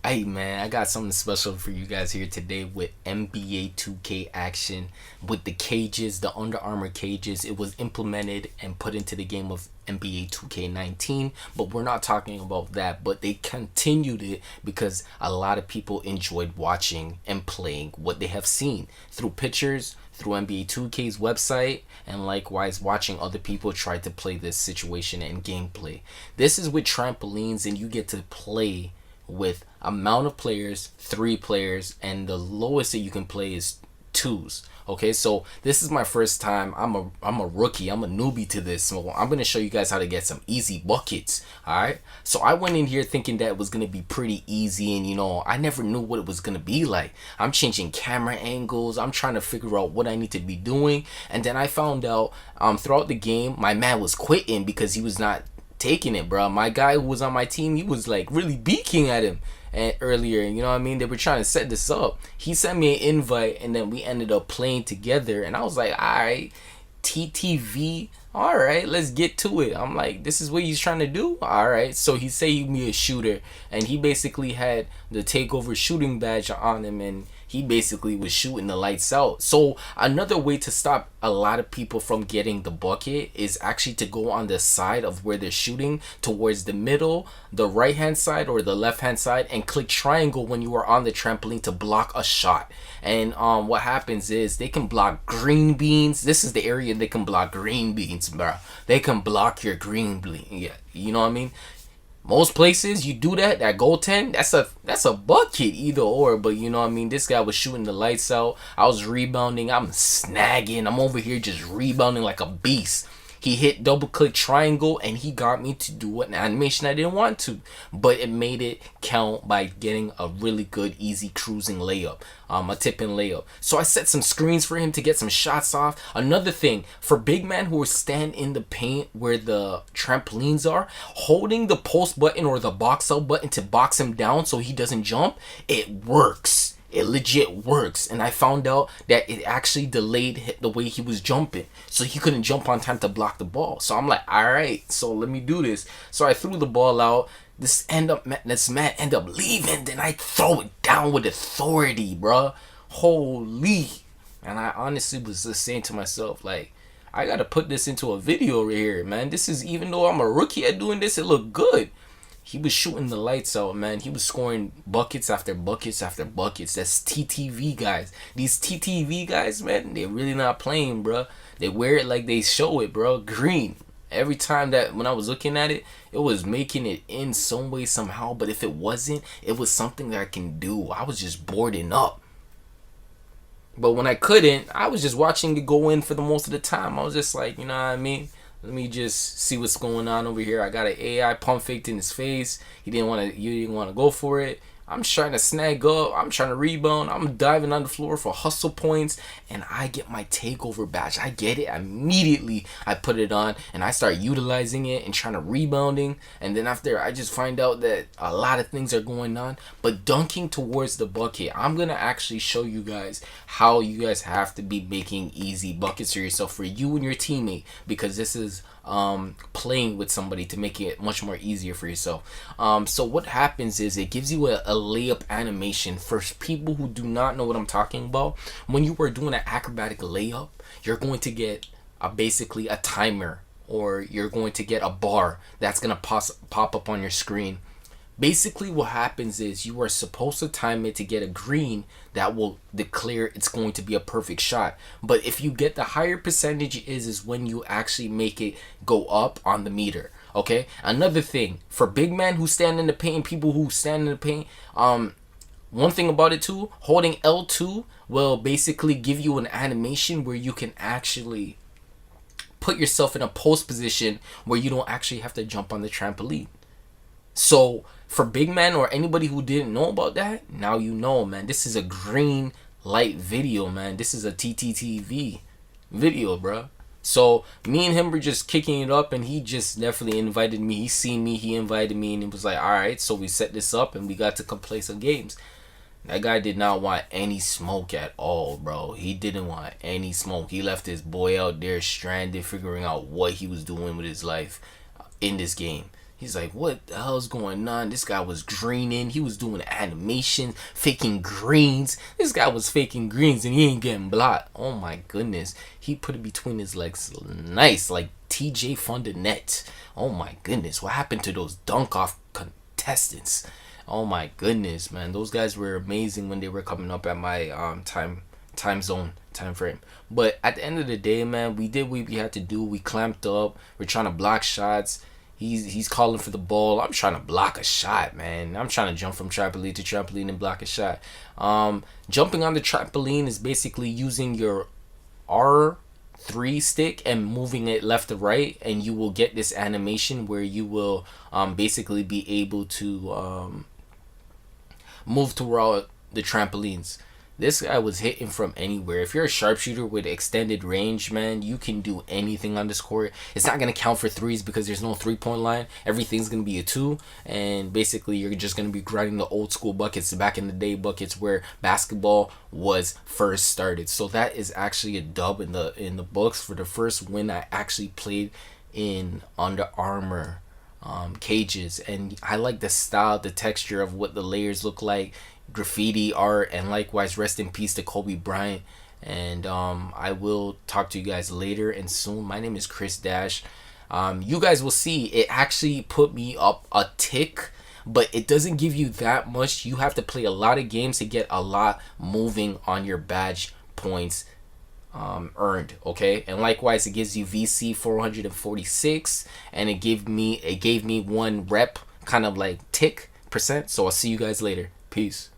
Hey man, I got something special for you guys here today with NBA 2K action with the cages, the Under Armour cages. It was implemented and put into the game of NBA 2K19, but we're not talking about that. But they continued it because a lot of people enjoyed watching and playing what they have seen through pictures, through NBA 2K's website, and likewise watching other people try to play this situation and gameplay. This is with trampolines, and you get to play with amount of players, 3 players, and the lowest that you can play is 2s. Okay, so this is my first time. I'm a rookie. I'm a newbie to this. So I'm gonna show you guys how to get some easy buckets. Alright. So I went in here thinking that it was gonna be pretty easy, and I never knew what it was gonna be like. I'm changing camera angles, I'm trying to figure out what I need to be doing, and then I found out throughout the game my man was quitting because he was not taking it, bro. My guy who was on my team, he was like really beaking at him and earlier, you know what I mean? They were trying to set this up. He sent me an invite, and then we ended up playing together, and I was like, all right, TTV, all right, let's get to it. I'm like, this is what he's trying to do. All right, so he said he'd be a shooter, and he basically had the takeover shooting badge on him, and he basically was shooting the lights out. So another way to stop a lot of people from getting the bucket is actually to go on the side of where they're shooting towards the middle, the right hand side or the left hand side, and click triangle when you are on the trampoline to block a shot. And what happens is they can block green beans. This is the area they can block green beans, bro. They can block your green bean. Yeah, you know what I mean? Most places you do that goaltend, that's a bucket either or. But you know what I mean, this guy was shooting the lights out. I was rebounding, I'm snagging, I'm over here just rebounding like a beast. He hit double click triangle, and he got me to do an animation I didn't want to, but it made it count by getting a really good easy cruising layup, a tip in layup. So I set some screens for him to get some shots off. Another thing for big men who stand in the paint where the trampolines are, holding the post button or the box out button to box him down so he doesn't jump, it works. It legit works, and I found out that it actually delayed the way he was jumping, so he couldn't jump on time to block the ball. So I'm like, all right, so let me do this. So I threw the ball out. This man end up leaving. Then I throw it down with authority, bruh. Holy! And I honestly was just saying to myself, like, I gotta put this into a video right here, man. This is, even though I'm a rookie at doing this, it looked good. He was shooting the lights out, man. He was scoring buckets after buckets after buckets. That's TTV guys. These TTV guys, man, they're really not playing, bro. They wear it like they show it, bro. Green. Every time that when I was looking at it, it was making it in some way, somehow. But if it wasn't, it was something that I can do. I was just boarding up. But when I couldn't, I was just watching it go in for the most of the time. I was just like, you know what I mean? Let me just see what's going on over here. I got an AI pump faked in his face. You didn't want to go for it. I'm trying to snag up. I'm trying to rebound. I'm diving on the floor for hustle points, and I get my takeover badge. I get it immediately. I put it on, and I start utilizing it and trying to rebounding. And then after, I just find out that a lot of things are going on. But dunking towards the bucket, I'm gonna actually show you guys how you guys have to be making easy buckets for yourself, for you and your teammate, because this is playing with somebody to make it much more easier for yourself. So what happens is it gives you a layup animation. For people who do not know what I'm talking about, when you are doing an acrobatic layup, you're going to get basically a timer, or you're going to get a bar that's gonna pop up on your screen. Basically what happens is you are supposed to time it to get a green that will declare it's going to be a perfect shot. But if you get the higher percentage is when you actually make it go up on the meter. Okay, another thing for big men who stand in the paint and people who stand in the paint, one thing about it too, holding L2 will basically give you an animation where you can actually put yourself in a post position where you don't actually have to jump on the trampoline. So for big men or anybody who didn't know about that, now you know, man. This is a green light video, man. This is a TTTV video, bro. So me and him were just kicking it up, and he just definitely invited me. He seen me, he invited me, and it was like, all right. So we set this up, and we got to come play some games. That guy did not want any smoke at all, bro. He didn't want any smoke. He left his boy out there stranded, figuring out what he was doing with his life in this game. He's like, what the hell's going on? This guy was greening. He was doing animation, faking greens. This guy was faking greens and he ain't getting blocked. Oh my goodness. He put it between his legs. Nice. Like TJ from the net. Oh my goodness. What happened to those dunk off contestants? Oh my goodness, man. Those guys were amazing when they were coming up at my time zone time frame. But at the end of the day, man, we did what we had to do. We clamped up. We're trying to block shots. He's calling for the ball. I'm trying to block a shot, man. I'm trying to jump from trampoline to trampoline and block a shot. Jumping on the trampoline is basically using your R3 stick and moving it left to right, and you will get this animation where you will basically be able to move throughout the trampolines. This guy was hitting from anywhere. If you're a sharpshooter with extended range, man, you can do anything on this court. It's not going to count for threes because there's no 3-point line. Everything's going to be a 2. And basically, you're just going to be grinding the old school buckets, back in the day buckets where basketball was first started. So that is actually a dub in the books for the first win I actually played in Under Armour cages. And I like the style, the texture of what the layers look like, graffiti art, and likewise rest in peace to Kobe Bryant. And I will talk to you guys later and soon. My name is Chris Dash. You guys will see it actually put me up a tick, but it doesn't give you that much. You have to play a lot of games to get a lot moving on your badge points earned. Okay, and likewise it gives you VC 446, and it gave me 1 rep kind of like tick percent. So I'll see you guys later. Peace.